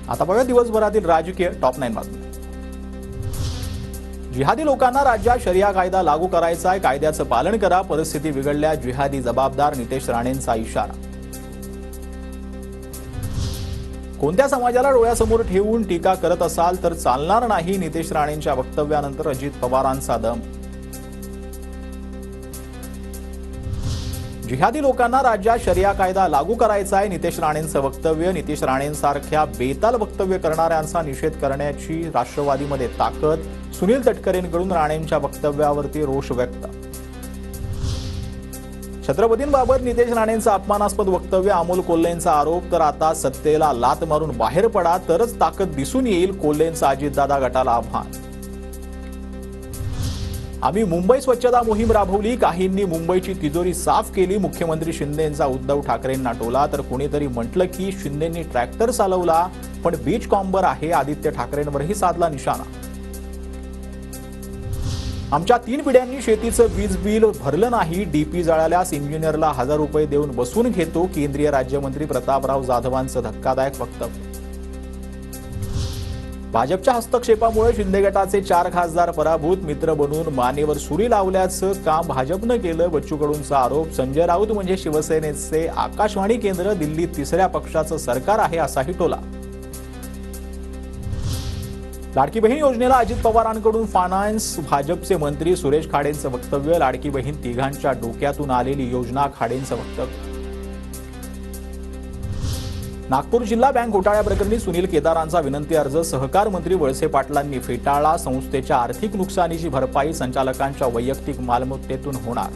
आता बघा दिवसभरातील राजकीय टॉप 9 बातम्या। जिहादी लोकांना राज्यात शरिया कायदा लागू करायचा आहे, कायद्याचं पालन करा, परिस्थिती बिघडल्यास जिहादी जबाबदार, नितेश राणेंचा इशारा। कोणत्या समाजाला डोळ्यासमोर ठेवून टीका करत असाल तर चालणार नाही, नितेश राणेंच्या वक्तव्यानंतर अजित पवारांचा दम। जिहादी लोकांना राज्यात शरिया कायदा लागू करायचा आहे, नितेश राणेंचं वक्तव्य। नितेश राणेंसारख्या बेताल वक्तव्य करणाऱ्यांचा निषेध करण्याची राष्ट्रवादीमध्ये ताकद। सुनील तटकरेंकडून राणेंच्या वक्तव्यावरती रोष व्यक्त। छत्रपतींबाबत नितेश राणेंचं अपमानास्पद वक्तव्य, अमोल कोल्हेंचा आरोप। तर आता सत्तेला लात मारून बाहेर पडा तरच ताकद दिसून येईल, कोल्हेंचं अजितदादा गटाला आव्हान। आम्ही मुंबई स्वच्छता मोहीम राबवली, काहींनी मुंबईची तिजोरी साफ केली, मुख्यमंत्री शिंदेंचा उद्धव ठाकरेंना टोला। तर कोणीतरी म्हटलं की शिंदेंनी ट्रॅक्टर चालवला पण बीच कॉम्बर आहे, आदित्य ठाकरेंवरही साधला निशाणा। आमच्या 3 पिढ्यांनी शेतीचं वीज बिल भरलं नाही, डीपी जळाल्यास इंजिनियरला 1000 रुपये देऊन बसून घेतो, केंद्रीय राज्यमंत्री प्रतापराव जाधवांचं धक्कादायक वक्तव्य। भाजपच्या हस्तक्षेपामुळे शिंदे गटाचे 4 खासदार पराभूत, मित्र बनून मानेवर सुरी लावल्याचं काम भाजपनं केलं, बच्चू कडूंचा आरोप। संजय राऊत म्हणजे शिवसेनेचे आकाशवाणी केंद्र, दिल्लीत तिसऱ्या पक्षाचं सरकार आहे असाही टोला। लाडकी बहीण योजनेला अजित पवारांकडून फायनान्स, भाजपचे मंत्री सुरेश खाडेंचं वक्तव्य। लाडकी बहीण तिघांच्या डोक्यातून आलेली योजना, खाडेंचं वक्तव्य। नागपूर जिल्हा बँक घोटाळ्याप्रकरणी सुनील केदारांचा विनंती अर्ज सहकार मंत्री वळसे पाटलांनी फेटाळला। संस्थेच्या आर्थिक नुकसानीची भरपाई संचालकांच्या वैयक्तिक मालमत्तेतून होणार।